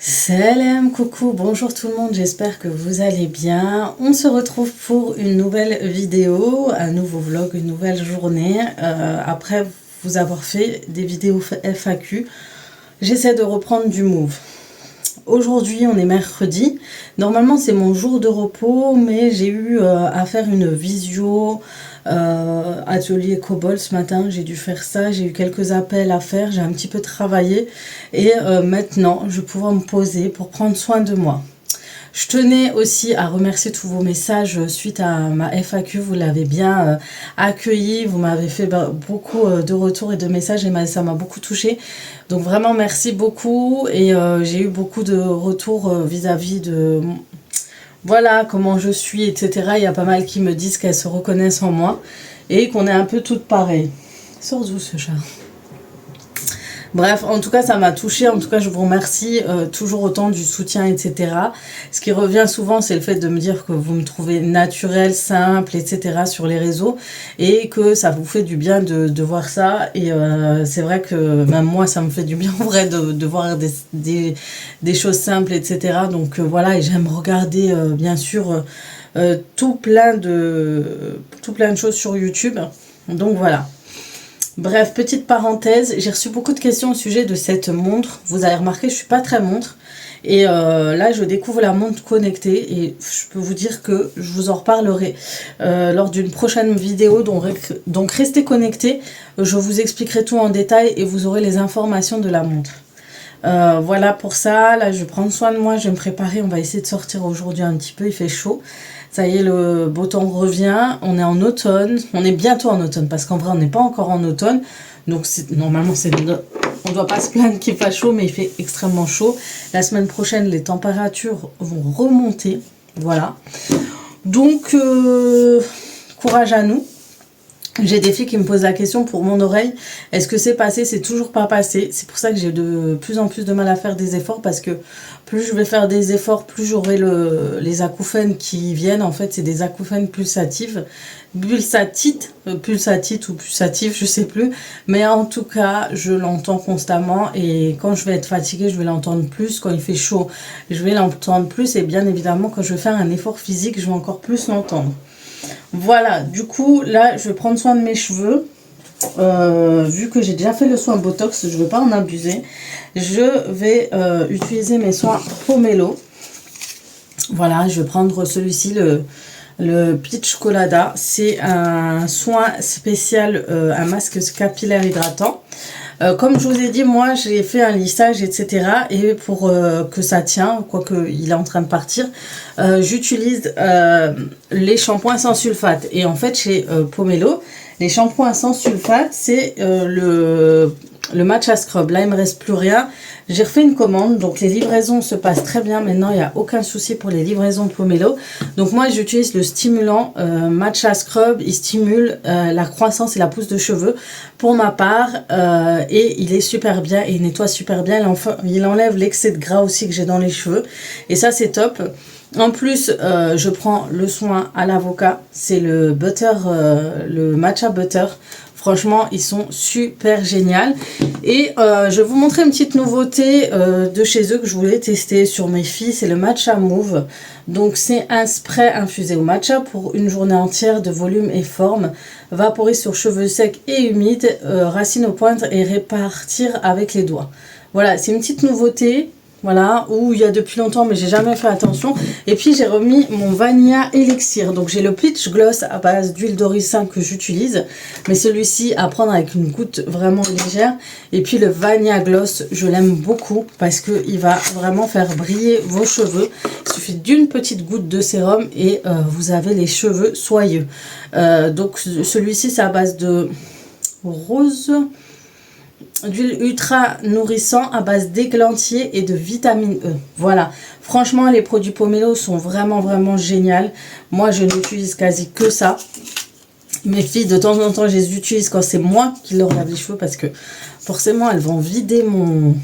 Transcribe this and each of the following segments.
Salam, coucou, bonjour tout le monde, j'espère que vous allez bien. On se retrouve pour une nouvelle vidéo, un nouveau vlog, une nouvelle journée. Après vous avoir fait des vidéos FAQ, j'essaie de reprendre du move. Aujourd'hui, on est mercredi. Normalement, c'est mon jour de repos, mais j'ai eu à faire une visio atelier COBOL ce matin. J'ai dû faire ça. J'ai eu quelques appels à faire. J'ai un petit peu travaillé. Et maintenant, je vais pouvoir me poser pour prendre soin de moi. Je tenais aussi à remercier tous vos messages suite à ma FAQ. Vous l'avez bien accueilli. Vous m'avez fait beaucoup de retours et de messages et ça m'a beaucoup touchée. Donc vraiment merci beaucoup. Et j'ai eu beaucoup de retours vis-à-vis de voilà comment je suis, etc. Il y a pas mal qui me disent qu'elles se reconnaissent en moi et qu'on est un peu toutes pareilles. Sors d'où ce chat ? Bref, en tout cas, ça m'a touchée. En tout cas, je vous remercie toujours autant du soutien, etc. Ce qui revient souvent, c'est le fait de me dire que vous me trouvez naturel, simple, etc. sur les réseaux et que ça vous fait du bien de voir ça. Et c'est vrai que même moi, ça me fait du bien en vrai de voir des choses simples, etc. Donc voilà, et j'aime regarder, bien sûr, tout plein de choses sur YouTube. Donc voilà. Bref, petite parenthèse, j'ai reçu beaucoup de questions au sujet de cette montre. Vous avez remarqué, je suis pas très montre. Et là, je découvre la montre connectée et je peux vous dire que je vous en reparlerai lors d'une prochaine vidéo. Donc restez connectés, je vous expliquerai tout en détail et vous aurez les informations de la montre. Voilà pour ça, là je vais prendre soin de moi, je vais me préparer, on va essayer de sortir aujourd'hui un petit peu, il fait chaud. Ça y est, le beau temps revient, on est en automne, on est bientôt en automne parce qu'en vrai on n'est pas encore en automne. Donc normalement on ne doit pas se plaindre qu'il fasse chaud, mais il fait extrêmement chaud. La semaine prochaine les températures vont remonter, voilà. Donc courage à nous. J'ai des filles qui me posent la question pour mon oreille, est-ce que c'est passé? C'est toujours pas passé. C'est pour ça que j'ai de plus en plus de mal à faire des efforts parce que plus je vais faire des efforts, plus j'aurai les acouphènes qui viennent. En fait, c'est des acouphènes pulsatives, pulsatites ou pulsatives, je sais plus. Mais en tout cas, je l'entends constamment et quand je vais être fatiguée, je vais l'entendre plus. Quand il fait chaud, je vais l'entendre plus et bien évidemment, quand je vais faire un effort physique, je vais encore plus l'entendre. Voilà, du coup, là, je vais prendre soin de mes cheveux. Vu que j'ai déjà fait le soin Botox, je ne veux pas en abuser. Je vais utiliser mes soins Pomelo. Voilà, je vais prendre celui-ci, le Peach Colada. C'est un soin spécial, un masque capillaire hydratant. Comme je vous ai dit, moi j'ai fait un lissage, etc. Et pour que ça tient, quoique il est en train de partir, j'utilise les shampoings sans sulfate. Et en fait, chez Pomelo, les shampoings sans sulfate, c'est le matcha scrub. Là, il ne me reste plus rien. J'ai refait une commande, donc les livraisons se passent très bien. Maintenant, il n'y a aucun souci pour les livraisons de Pomelo. Donc moi, j'utilise le stimulant matcha scrub. Il stimule la croissance et la pousse de cheveux pour ma part. Et il est super bien et il nettoie super bien. Il enlève l'excès de gras aussi que j'ai dans les cheveux. Et ça, c'est top. En plus, je prends le soin à l'avocat. C'est le butter, le matcha butter. Franchement, ils sont super géniaux. Et je vais vous montrer une petite nouveauté de chez eux que je voulais tester sur mes filles. C'est le Matcha Move. Donc, c'est un spray infusé au matcha pour une journée entière de volume et forme. Vaporer sur cheveux secs et humides, racines aux pointes et répartir avec les doigts. Voilà, c'est une petite nouveauté. Voilà, où il y a depuis longtemps, mais j'ai jamais fait attention. Et puis, j'ai remis mon Vanilla Elixir. Donc, j'ai le Peach Gloss à base d'huile d'oricin que j'utilise. Mais celui-ci, à prendre avec une goutte vraiment légère. Et puis, le Vanilla Gloss, je l'aime beaucoup parce qu'il va vraiment faire briller vos cheveux. Il suffit d'une petite goutte de sérum et vous avez les cheveux soyeux. Donc, celui-ci, c'est à base de rose, d'huile ultra nourrissant à base d'églantier et de vitamine E. Voilà, franchement les produits Pomelo sont vraiment géniaux. Moi je n'utilise quasi que ça. Mes filles de temps en temps je les utilise quand c'est moi qui leur lave les cheveux parce que forcément elles vont vider mon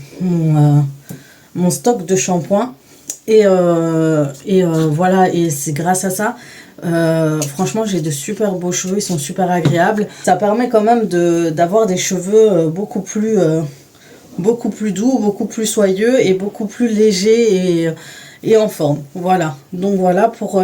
stock de shampoing. Et voilà, et c'est grâce à ça. Franchement, j'ai de super beaux cheveux, ils sont super agréables. Ça permet quand même d'avoir des cheveux beaucoup plus beaucoup plus doux, beaucoup plus soyeux et beaucoup plus léger et en forme. Voilà, donc voilà pour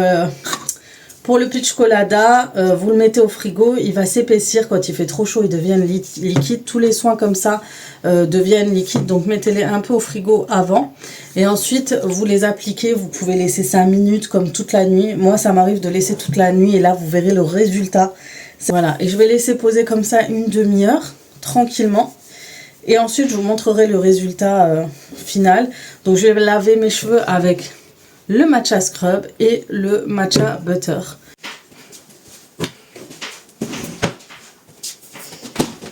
le peach colada. Vous le mettez au frigo, il va s'épaissir quand il fait trop chaud, il devient liquide. Tous les soins comme ça deviennent liquides, donc mettez-les un peu au frigo avant. Et ensuite, vous les appliquez, vous pouvez laisser 5 minutes comme toute la nuit. Moi, ça m'arrive de laisser toute la nuit et là, vous verrez le résultat. Voilà, et je vais laisser poser comme ça une demi-heure, tranquillement. Et ensuite, je vous montrerai le résultat final. Donc, je vais laver mes cheveux avec le matcha scrub et le matcha butter.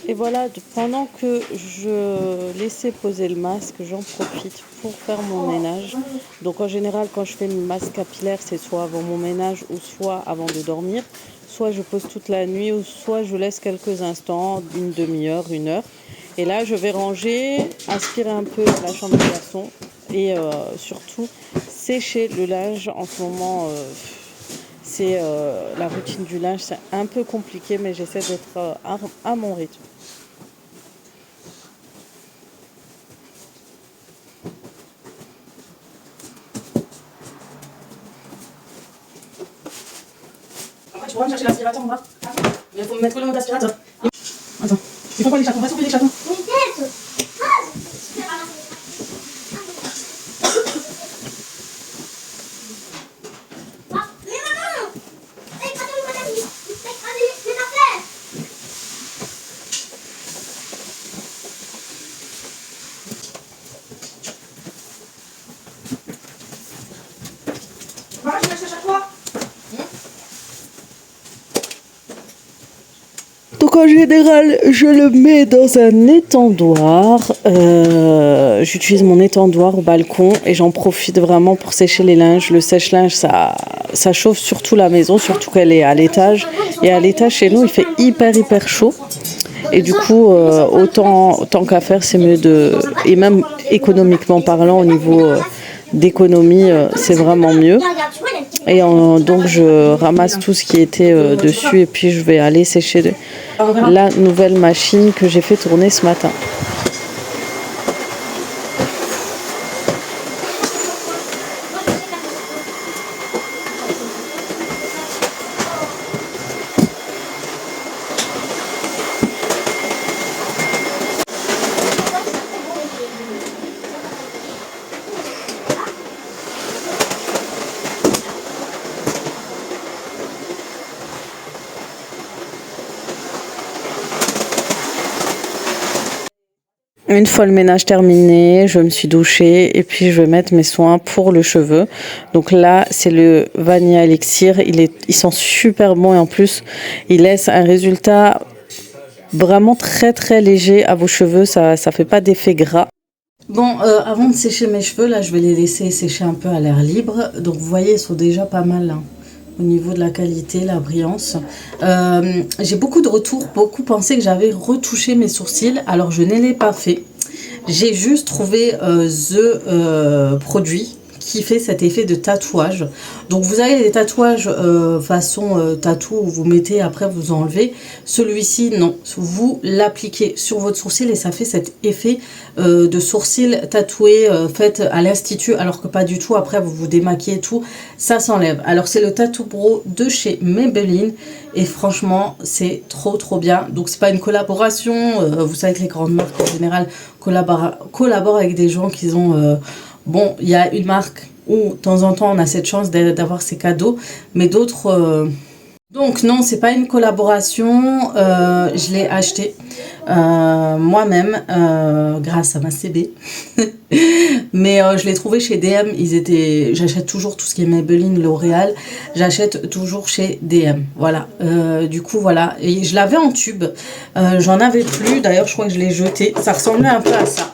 Et voilà, pendant que je laissais poser le masque, j'en profite pour faire mon ménage. Donc en général, quand je fais le masque capillaire, c'est soit avant mon ménage ou soit avant de dormir. Soit je pose toute la nuit ou soit je laisse quelques instants, une demi-heure, une heure. Et là, je vais ranger, aspirer un peu la chambre de garçon et surtout sécher le linge. En ce moment, c'est la routine du linge, c'est un peu compliqué, mais j'essaie d'être à mon rythme. Après, tu pourras me chercher l'aspirateur en bas. Mais il faut me mettre le mot d'aspirateur. Attends, ils font quoi les chatons? On va sauver les chatons. Voilà, je lâche à chaque fois. Donc en général, je le mets dans un étendoir. J'utilise mon étendoir au balcon et j'en profite vraiment pour sécher les linges. Le sèche-linge, ça chauffe surtout la maison, surtout qu'elle est à l'étage. Et à l'étage, chez nous, il fait hyper chaud. Et du coup, autant qu'à faire, c'est mieux de... Et même économiquement parlant, au niveau d'économie, c'est vraiment mieux. Et donc je ramasse tout ce qui était dessus et puis je vais aller sécher la nouvelle machine que j'ai fait tourner ce matin. Une fois le ménage terminé, je me suis douchée et puis je vais mettre mes soins pour le cheveu. Donc là, c'est le Vanilla Elixir. Il sent super bon et en plus, il laisse un résultat vraiment très léger à vos cheveux. Ça fait pas d'effet gras. Bon, avant de sécher mes cheveux, là, je vais les laisser sécher un peu à l'air libre. Donc vous voyez, ils sont déjà pas mal hein, au niveau de la qualité, la brillance. J'ai beaucoup de retours, beaucoup pensaient que j'avais retouché mes sourcils. Alors je ne l'ai pas fait. J'ai juste trouvé the produit qui fait cet effet de tatouage. Donc vous avez les tatouages façon tatou où vous mettez après vous enlevez. Celui-ci non, vous l'appliquez sur votre sourcil et ça fait cet effet de sourcil tatoué fait à l'institut, alors que pas du tout. Après vous vous démaquillez tout, ça s'enlève. Alors c'est le Tattoo Bro de chez Maybelline et franchement c'est trop bien. Donc c'est pas une collaboration, vous savez que les grandes marques en général collaborent avec des gens qui ont bon, il y a une marque où de temps en temps on a cette chance d'avoir ces cadeaux, mais d'autres... Donc non, c'est pas une collaboration, je l'ai acheté moi-même grâce à ma CB. Mais je l'ai trouvé chez DM, j'achète toujours tout ce qui est Maybelline, L'Oréal, j'achète toujours chez DM, voilà. Du coup voilà, et je l'avais en tube, j'en avais plus, d'ailleurs je crois que je l'ai jeté, ça ressemblait un peu à ça.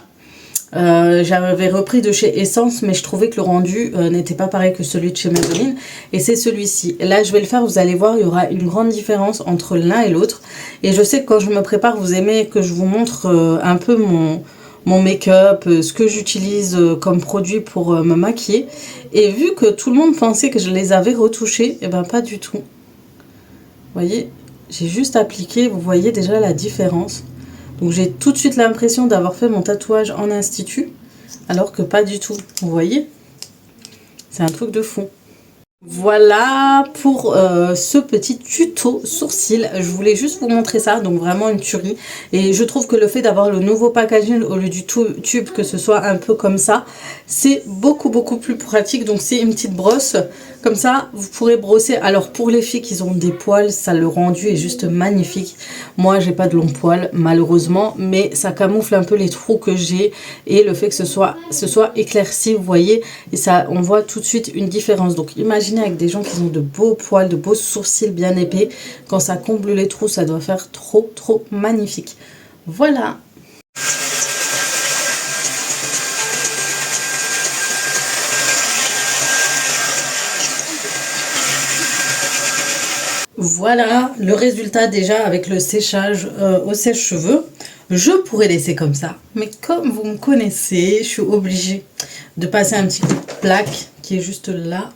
J'avais repris de chez Essence mais je trouvais que le rendu n'était pas pareil que celui de chez Maybelline et c'est celui-ci. Là je vais le faire, vous allez voir, il y aura une grande différence entre l'un et l'autre et je sais que quand je me prépare vous aimez que je vous montre un peu mon make-up, ce que j'utilise comme produit pour me maquiller et vu que tout le monde pensait que je les avais retouchés, et ben pas du tout. Vous voyez, j'ai juste appliqué, vous voyez déjà la différence. Donc j'ai tout de suite l'impression d'avoir fait mon tatouage en institut, alors que pas du tout. Vous voyez? C'est un truc de fou. Voilà pour ce petit tuto sourcil. Je voulais juste vous montrer ça, donc vraiment une tuerie. Et je trouve que le fait d'avoir le nouveau packaging au lieu du tube, que ce soit un peu comme ça, c'est beaucoup plus pratique. Donc c'est une petite brosse, comme ça vous pourrez brosser. Alors pour les filles qui ont des poils, ça le rendu est juste magnifique. Moi j'ai pas de longs poils malheureusement, mais ça camoufle un peu les trous que j'ai et le fait que ce soit éclairci, vous voyez, et ça on voit tout de suite une différence. Donc imaginez avec des gens qui ont de beaux poils, de beaux sourcils bien épais, quand ça comble les trous, ça doit faire trop magnifique. Voilà. Voilà le résultat déjà avec le séchage au sèche-cheveux. Je pourrais laisser comme ça, mais comme vous me connaissez, je suis obligée de passer un petit coup de plaque qui est juste là.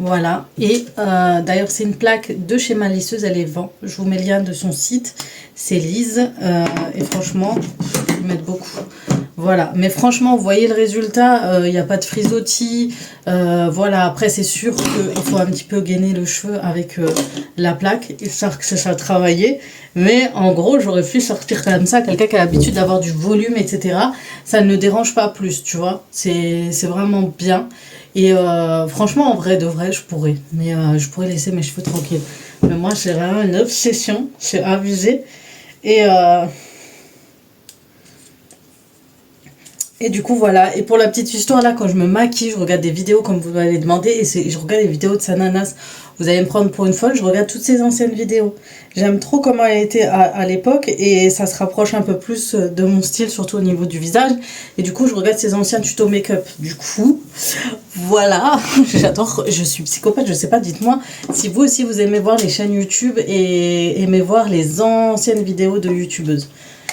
Voilà, et d'ailleurs c'est une plaque de chez ma lisseuse, elle est vend. Je vous mets le lien de son site, c'est lisse et franchement, ils mettent beaucoup. Voilà, mais franchement, vous voyez le résultat, il n'y a pas de frisottis. Voilà, après c'est sûr qu'il faut un petit peu gainer le cheveu avec la plaque, histoire que ça travailler. Mais en gros, j'aurais pu sortir comme ça, quelqu'un qui a l'habitude d'avoir du volume, etc. Ça ne dérange pas plus, tu vois. C'est vraiment bien. Et franchement, en vrai de vrai, je pourrais. Mais je pourrais laisser mes cheveux tranquilles. Mais moi, c'est vraiment une obsession. C'est abusé. Et du coup, voilà. Et pour la petite histoire, là, quand je me maquille, je regarde des vidéos comme vous m'avez demandé. Et je regarde les vidéos de Sananas. Vous allez me prendre pour une folle. Je regarde toutes ces anciennes vidéos. J'aime trop comment elle était à l'époque. Et ça se rapproche un peu plus de mon style, surtout au niveau du visage. Et du coup, je regarde ces anciens tutos make-up. Du coup, voilà. J'adore. Je suis psychopathe. Je sais pas. Dites-moi si vous aussi, vous aimez voir les chaînes YouTube et aimez voir les anciennes vidéos de youtubeuses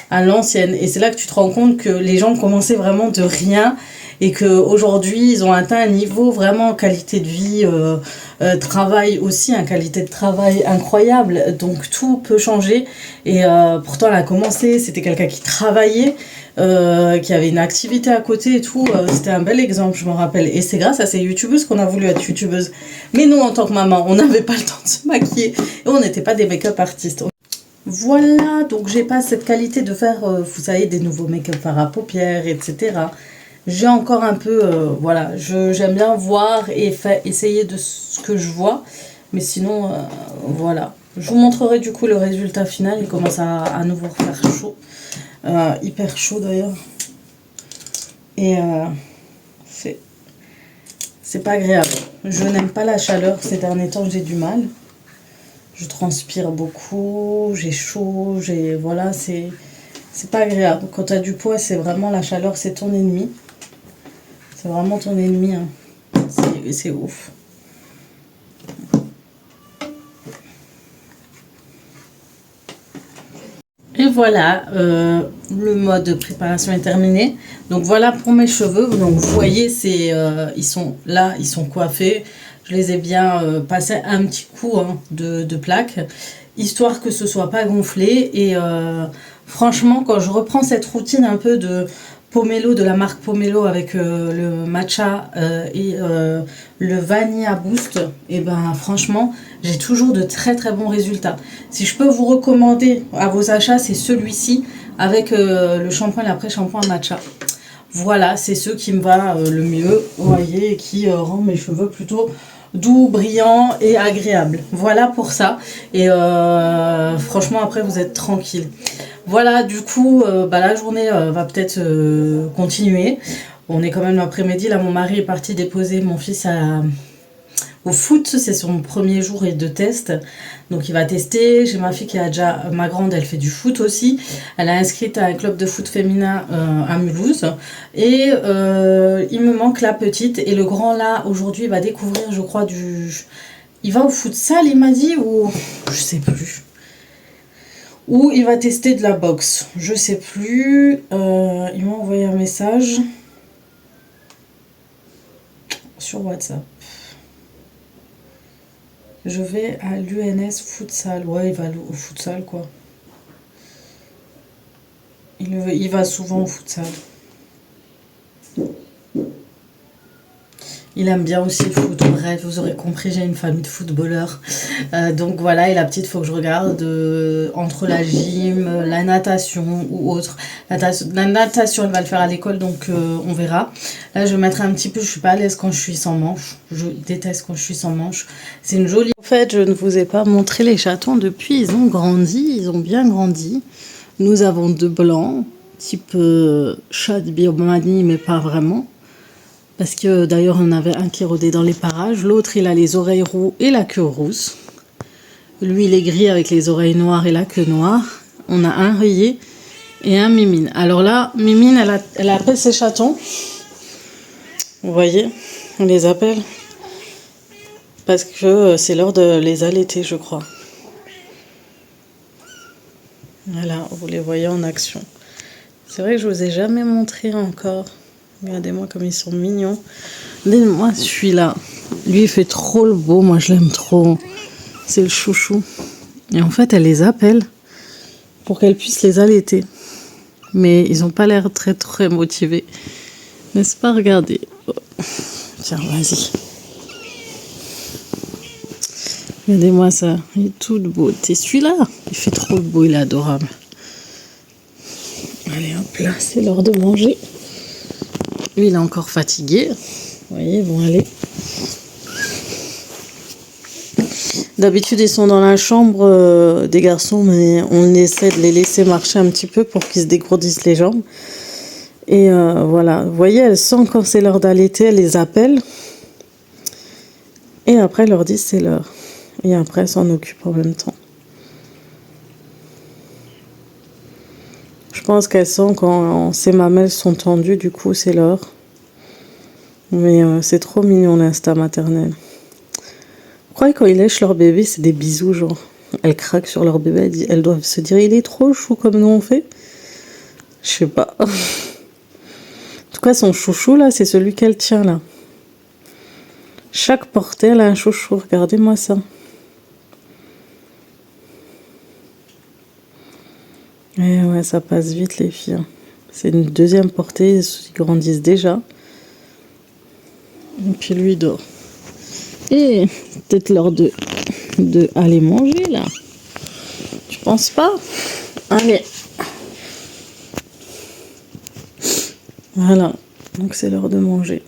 à l'ancienne. Et c'est là que tu te rends compte que les gens commençaient vraiment de rien et qu'aujourd'hui, ils ont atteint un niveau vraiment qualité de vie, travail aussi, une qualité de travail incroyable. Donc tout peut changer. Et pourtant, elle a commencé, c'était quelqu'un qui travaillait, qui avait une activité à côté et tout. C'était un bel exemple, je me rappelle. Et c'est grâce à ces youtubeuses qu'on a voulu être youtubeuses. Mais nous, en tant que maman, on n'avait pas le temps de se maquiller et on n'était pas des make-up artistes. Voilà, donc j'ai pas cette qualité de faire, vous savez, des nouveaux make-up fards à paupières, etc. J'ai encore un peu, voilà, j'aime bien voir et essayer de ce que je vois. Mais sinon, voilà. Je vous montrerai du coup le résultat final. Il commence à nouveau faire chaud. Hyper chaud d'ailleurs. Et c'est pas agréable. Je n'aime pas la chaleur. Ces derniers temps, j'ai du mal. Je transpire beaucoup, j'ai chaud, voilà, c'est pas agréable. Quand tu as du poids, c'est vraiment la chaleur, c'est ton ennemi. C'est vraiment ton ennemi, hein. C'est ouf. Et voilà, le mode de préparation est terminé. Donc voilà pour mes cheveux. Donc vous voyez, ils sont là, ils sont coiffés. Je les ai bien passé un petit coup hein, de plaque, histoire que ce soit pas gonflé. Et franchement, quand je reprends cette routine un peu de Pomelo, de la marque Pomelo avec le matcha et le vanilla boost, et ben franchement, j'ai toujours de très bons résultats. Si je peux vous recommander à vos achats, c'est celui-ci avec le shampoing et l'après-shampoing matcha. Voilà, c'est ce qui me va le mieux, vous voyez, et qui rend mes cheveux plutôt doux, brillants et agréables. Voilà pour ça. Et franchement, après, vous êtes tranquille. Voilà, du coup, la journée va peut-être continuer. On est quand même l'après-midi. Là, mon mari est parti déposer mon fils au foot. C'est son premier jour de test. Donc, il va tester. J'ai ma fille qui a déjà... Ma grande, elle fait du foot aussi. Elle a inscrite à un club de foot féminin à Mulhouse. Et il me manque la petite. Et le grand, là, aujourd'hui, il va découvrir, je crois, Il va au futsal, il m'a dit, ou... Je sais plus. Ou il va tester de la boxe. Je sais plus. Il m'a envoyé un message sur WhatsApp. Je vais à l'UNS futsal. Ouais, il va au futsal quoi. Il va souvent au futsal. Il aime bien aussi le foot. Bref, vous aurez compris, j'ai une famille de footballeurs. Donc voilà, et la petite, il faut que je regarde entre la gym, la natation ou autre. La natation, elle va le faire à l'école, donc on verra. Là, je vais mettre un petit peu, je suis pas à l'aise quand je suis sans manche. Je déteste quand je suis sans manche. C'est une jolie... En fait, je ne vous ai pas montré les chatons depuis. Ils ont grandi, ils ont bien grandi. Nous avons 2 blancs, type chat de Birmanie, mais pas vraiment. Parce que d'ailleurs, on avait un qui rôdait dans les parages. L'autre, il a les oreilles roux et la queue rousse. Lui, il est gris avec les oreilles noires et la queue noire. On a un rayé et un mimine. Alors là, Mimine, elle appelle ses chatons. Vous voyez, on les appelle. Parce que c'est l'heure de les allaiter, je crois. Voilà, vous les voyez en action. C'est vrai que je vous ai jamais montré encore. Regardez-moi comme ils sont mignons. Regardez-moi celui-là. Lui, il fait trop le beau. Moi, je l'aime trop. C'est le chouchou. Et en fait, elle les appelle pour qu'elle puisse les allaiter. Mais ils n'ont pas l'air très, très motivés. N'est-ce pas? Regardez. Oh. Tiens, vas-y. Regardez-moi ça. Il est tout beau. C'est celui-là. Il fait trop le beau. Il est adorable. Allez, hop là. C'est l'heure de manger. Lui, il est encore fatigué. Vous voyez, ils vont aller. D'habitude, ils sont dans la chambre des garçons, mais on essaie de les laisser marcher un petit peu pour qu'ils se dégourdissent les jambes. Et voilà, vous voyez, elles sentent quand c'est l'heure d'allaiter, elles les appellent. Et après, elles leur disent c'est l'heure. Et après, elles s'en occupent en même temps. Je pense qu'elles sentent quand ces mamelles sont tendues, du coup, c'est l'heure. Mais c'est trop mignon l'instinct maternel. Je crois que quand ils lèchent leur bébé, c'est des bisous, genre. Elles craquent sur leur bébé, elles doivent se dire il est trop chou comme nous on fait. Je sais pas. En tout cas, son chouchou là, c'est celui qu'elle tient là. Chaque portée, elle a un chouchou. Regardez-moi ça. Et ouais, ça passe vite les filles. C'est une deuxième portée, ils grandissent déjà. Et puis lui dort. Et peut-être l'heure de aller manger là. Tu penses pas? Allez. Voilà. Donc c'est l'heure de manger.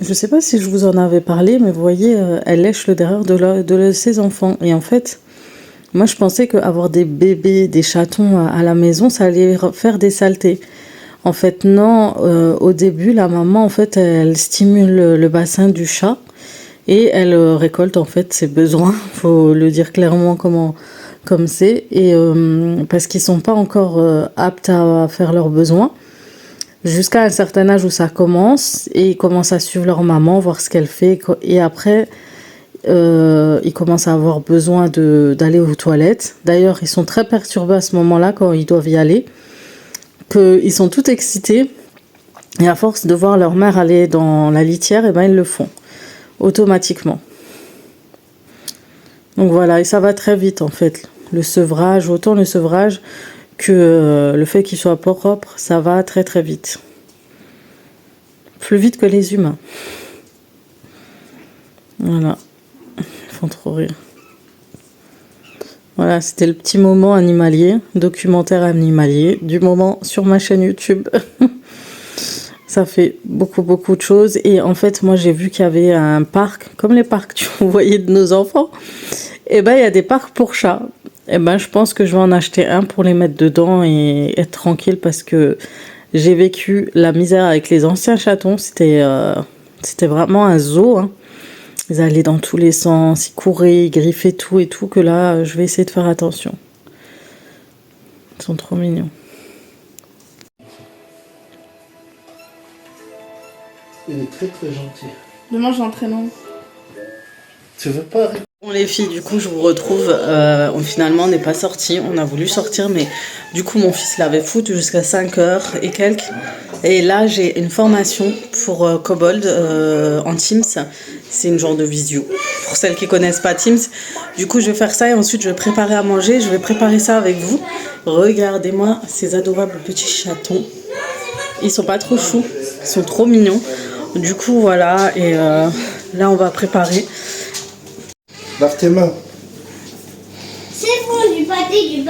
Je sais pas si je vous en avais parlé, mais vous voyez, elle lèche le derrière de ses enfants. Et en fait, moi je pensais qu'avoir des bébés, des chatons à la maison, ça allait faire des saletés. En fait, non. Au début, la maman, en fait, elle stimule le bassin du chat et elle récolte en fait ses besoins. Faut le dire clairement comme c'est. Et parce qu'ils sont pas encore aptes à faire leurs besoins jusqu'à un certain âge où ça commence et ils commencent à suivre leur maman, voir ce qu'elle fait. Et après, ils commencent à avoir besoin d'aller aux toilettes. D'ailleurs, ils sont très perturbés à ce moment-là quand ils doivent y aller. Qu'ils sont tout excités et à force de voir leur mère aller dans la litière, et ben ils le font automatiquement. Donc voilà, et ça va très vite en fait. Le sevrage, autant le sevrage que le fait qu'il soit propre, ça va très très vite. Plus vite que les humains. Voilà, ils font trop rire. Voilà, c'était le petit moment animalier, documentaire animalier, du moment sur ma chaîne YouTube. Ça fait beaucoup de choses. Et en fait, moi, j'ai vu qu'il y avait un parc, comme les parcs que vous voyez de nos enfants. Et ben, il y a des parcs pour chats. Et ben, je pense que je vais en acheter un pour les mettre dedans et être tranquille parce que j'ai vécu la misère avec les anciens chatons. C'était vraiment un zoo, hein. Ils allaient dans tous les sens, ils couraient, ils griffaient tout et tout, que là, je vais essayer de faire attention. Ils sont trop mignons. Il est très gentil. Demain j'ai entraînement. Tu veux pas? Bon les filles, du coup je vous retrouve, finalement on n'est pas sortis, on a voulu sortir mais du coup mon fils l'avait foutu jusqu'à 5h et quelques Et là, j'ai une formation pour Kobold en Teams. C'est une genre de visio. Pour celles qui connaissent pas Teams. Du coup, je vais faire ça et ensuite, je vais préparer à manger. Je vais préparer ça avec vous. Regardez-moi ces adorables petits chatons. Ils sont pas trop choux. Ils sont trop mignons. Du coup, voilà. Et là, on va préparer. Lave tes mains. C'est bon, du pâté.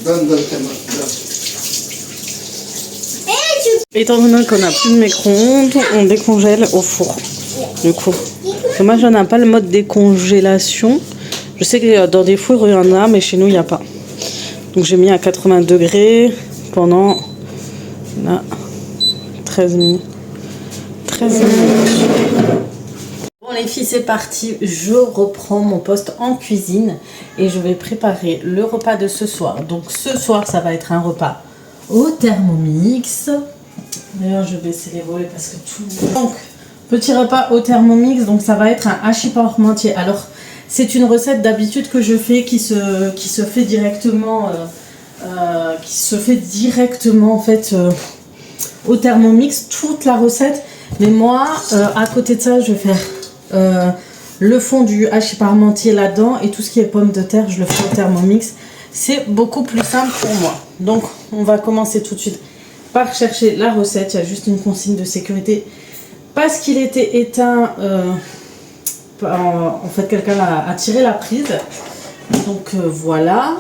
Donne tes mains. Donne. Étant donné qu'on n'a plus de micro-ondes, on décongèle au four. Du coup, dommage, on n'a pas le mode décongélation. Je sais que dans des fours, il y en a, mais chez nous, il n'y a pas. Donc, j'ai mis à 80 degrés pendant là, 13 minutes. 13 minutes. Bon, les filles, c'est parti. Je reprends mon poste en cuisine et je vais préparer le repas de ce soir. Donc, ce soir, ça va être un repas au Thermomix. D'ailleurs, je vais baisser les volets parce que tout... Donc, petit repas au Thermomix. Donc, ça va être un hachis parmentier. Alors, c'est une recette d'habitude que je fais qui se fait directement... en fait au Thermomix. Toute la recette. Mais moi, à côté de ça, je vais faire le fond du hachis parmentier là-dedans. Et tout ce qui est pommes de terre, je le fais au Thermomix. C'est beaucoup plus simple pour moi. Donc, on va commencer tout de suite par chercher la recette. Il y a juste une consigne de sécurité parce qu'il était éteint. En fait, quelqu'un a tiré la prise. Donc, voilà.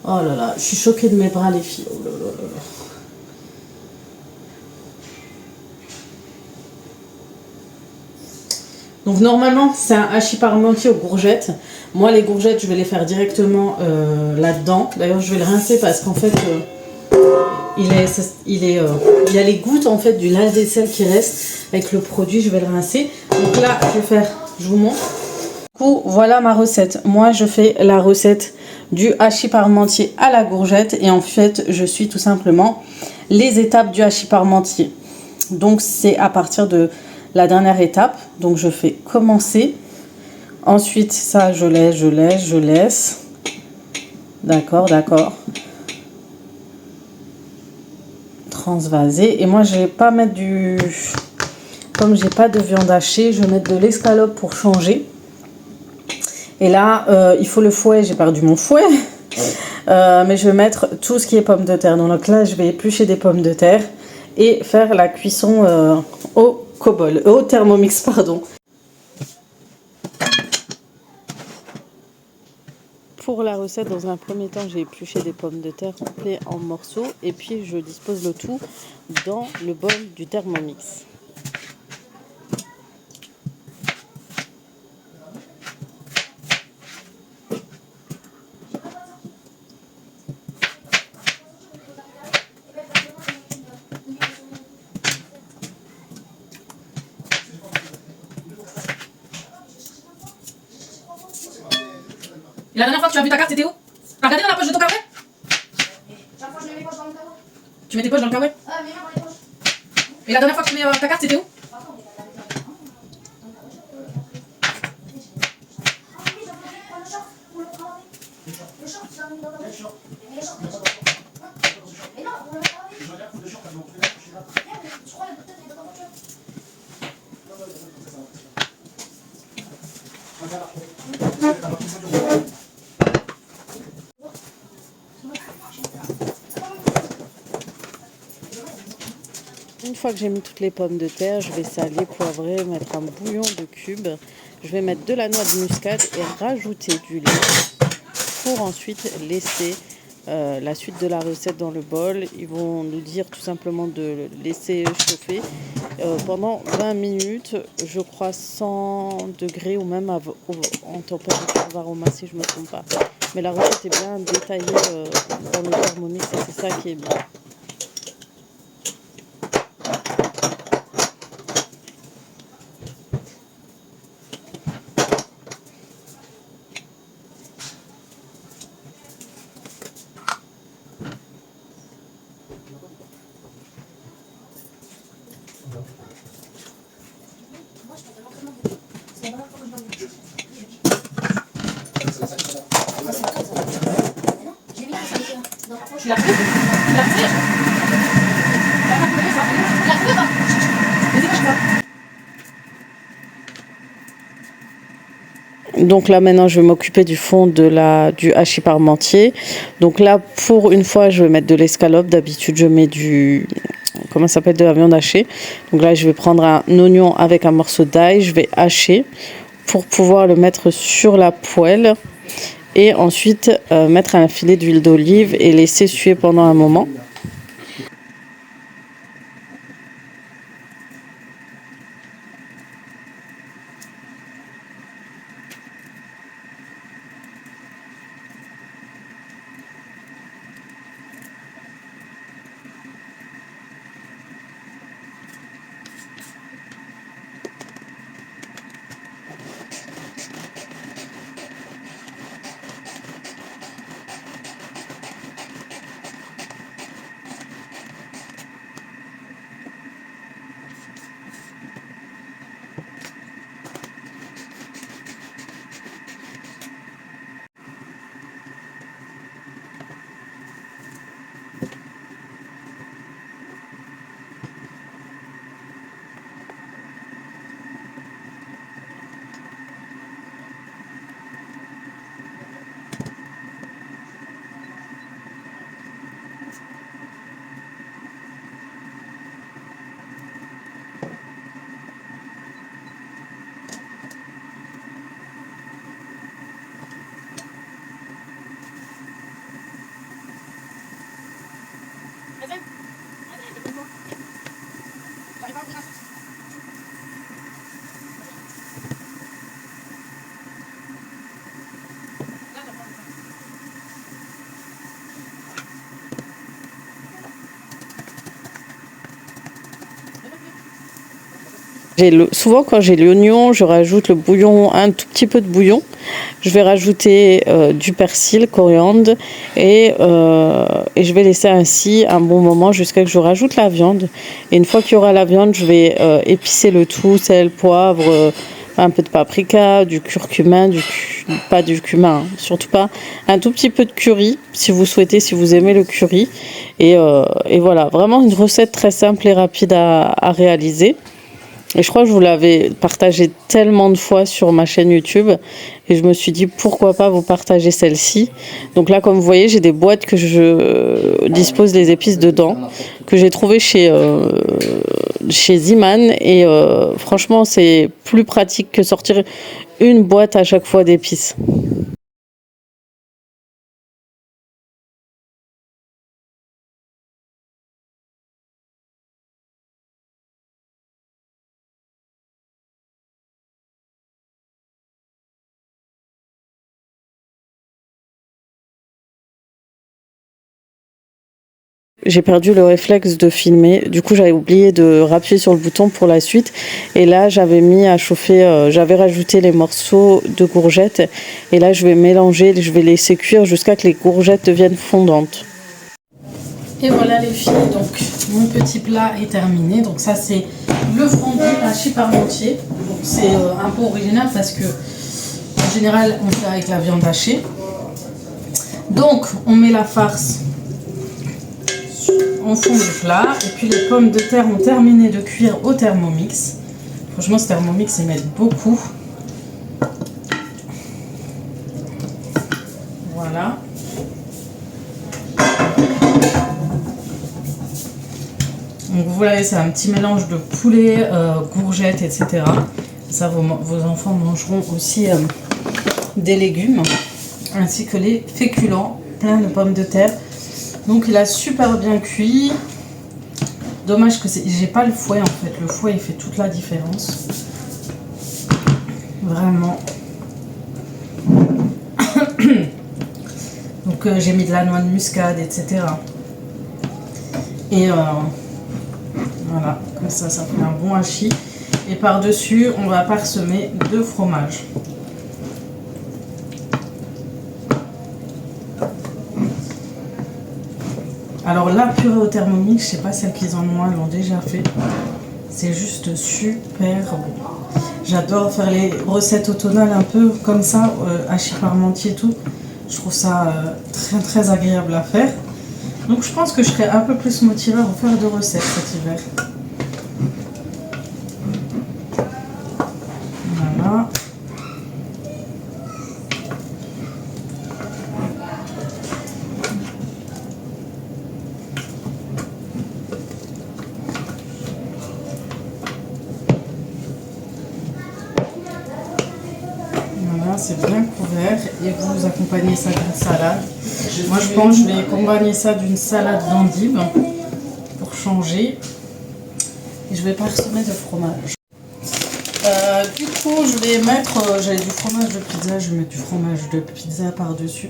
Oh là là, je suis choquée de mes bras, les filles. Oh là là là là. Donc normalement c'est un hachis parmentier aux courgettes. Moi les courgettes je vais les faire directement là-dedans. D'ailleurs je vais le rincer parce qu'en fait il y a les gouttes en fait du lave-vaisselle qui reste avec le produit. Je vais le rincer. Donc là je vous montre. Du coup voilà ma recette. Moi je fais la recette du hachis parmentier à la courgette et en fait je suis tout simplement les étapes du hachis parmentier. Donc c'est à partir de la dernière étape, donc je fais commencer, ensuite ça je laisse, d'accord, transvaser, et moi je vais pas mettre comme j'ai pas de viande hachée, je vais mettre de l'escalope pour changer, et là il faut le fouet, j'ai perdu mon fouet, mais je vais mettre tout ce qui est pommes de terre, donc là je vais éplucher des pommes de terre, et faire la cuisson au Thermomix, pardon. Pour la recette, dans un premier temps, j'ai épluché des pommes de terre coupées en morceaux et puis je dispose le tout dans le bol du Thermomix. Et la dernière fois que tu as vu ta carte, c'était où? T'as regardé dans la poche de ton carnet? La fois, je mets mes poches dans le carreau. Tu mets tes poches dans le carnet? Ah, mais non, dans les poches. Et la dernière fois que tu mets ta carte, c'était où? Une fois que j'ai mis toutes les pommes de terre, je vais saler, poivrer, mettre un bouillon de cubes. Je vais mettre de la noix de muscade et rajouter du lait pour ensuite laisser la suite de la recette dans le bol. Ils vont nous dire tout simplement de laisser chauffer pendant 20 minutes, je crois 100 degrés ou même en température varoma si je ne me trompe pas. Mais la recette est bien détaillée dans le Thermomix et c'est ça qui est bien. Tu l'as pris? Donc là maintenant je vais m'occuper du fond du hachis parmentier. Donc là pour une fois je vais mettre de l'escalope. D'habitude je mets comment ça s'appelle, de la viande hachée. Donc là je vais prendre un oignon avec un morceau d'ail, je vais hacher pour pouvoir le mettre sur la poêle et ensuite mettre un filet d'huile d'olive et laisser suer pendant un moment. Souvent quand j'ai l'oignon, je rajoute le bouillon, un tout petit peu de bouillon. Je vais rajouter du persil, coriandre et je vais laisser ainsi un bon moment jusqu'à ce que je rajoute la viande. Et une fois qu'il y aura la viande, je vais épicer le tout, sel, poivre, un peu de paprika, du curcuma, pas du cumin, hein, surtout pas, un tout petit peu de curry si vous souhaitez, si vous aimez le curry. Et voilà, vraiment une recette très simple et rapide à réaliser. Et je crois que je vous l'avais partagé tellement de fois sur ma chaîne YouTube et je me suis dit pourquoi pas vous partager celle-ci. Donc là comme vous voyez j'ai des boîtes que je dispose des épices dedans que j'ai trouvé chez Ziman et franchement c'est plus pratique que sortir une boîte à chaque fois d'épices. J'ai perdu le réflexe de filmer, du coup j'avais oublié de rappuyer sur le bouton pour la suite et là j'avais mis à chauffer, j'avais rajouté les morceaux de courgettes et là je vais mélanger, je vais laisser cuire jusqu'à ce que les courgettes deviennent fondantes. Et voilà les filles, donc mon petit plat est terminé, donc ça c'est le fondue hachis parmentier, donc c'est un peu original parce que en général on fait avec la viande hachée. Donc on met la farce en fond du plat et puis les pommes de terre ont terminé de cuire au Thermomix. Franchement ce Thermomix ils mettent beaucoup. Voilà. Donc vous voyez c'est un petit mélange de poulet, courgettes, etc. Ça vos enfants mangeront aussi des légumes ainsi que les féculents plein de pommes de terre. Donc il a super bien cuit. Dommage que j'ai pas le fouet en fait. Le fouet il fait toute la différence. Vraiment. Donc j'ai mis de la noix de muscade, etc. Et voilà, comme ça fait un bon hachis. Et par-dessus, on va parsemer de fromage. Alors la purée au Thermomix, je sais pas celles qu'ils en ont, elles l'ont déjà fait. C'est juste super bon. J'adore faire les recettes automnales un peu comme ça, hachis parmentier et tout. Je trouve ça très très agréable à faire. Donc je pense que je serai un peu plus motivée à refaire de recettes cet hiver. Voilà. Voilà, c'est bien couvert et vous accompagnez ça d'une salade. Moi je pense que je vais accompagner ça d'une salade d'endive pour changer. Et je vais parsemer de fromage. Du coup, je vais mettre, j'avais du fromage de pizza, je vais mettre du fromage de pizza par-dessus.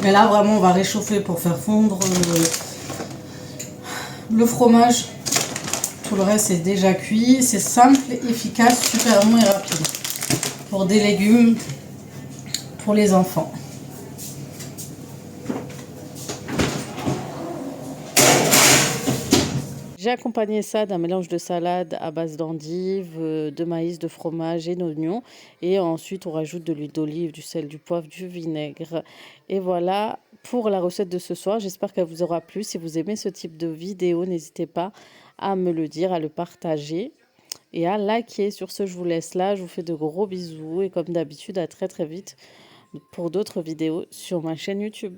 Mais là, vraiment, on va réchauffer pour faire fondre le fromage. Tout le reste est déjà cuit. C'est simple, efficace, super bon et rapide. Pour des légumes, pour les enfants. J'ai accompagné ça d'un mélange de salade à base d'endives, de maïs, de fromage et d'oignons. Et ensuite, on rajoute de l'huile d'olive, du sel, du poivre, du vinaigre. Et voilà pour la recette de ce soir. J'espère qu'elle vous aura plu. Si vous aimez ce type de vidéo, n'hésitez pas à me le dire, à le partager et à liker. Sur ce, je vous laisse là. Je vous fais de gros bisous. Et comme d'habitude, à très très vite pour d'autres vidéos sur ma chaîne YouTube.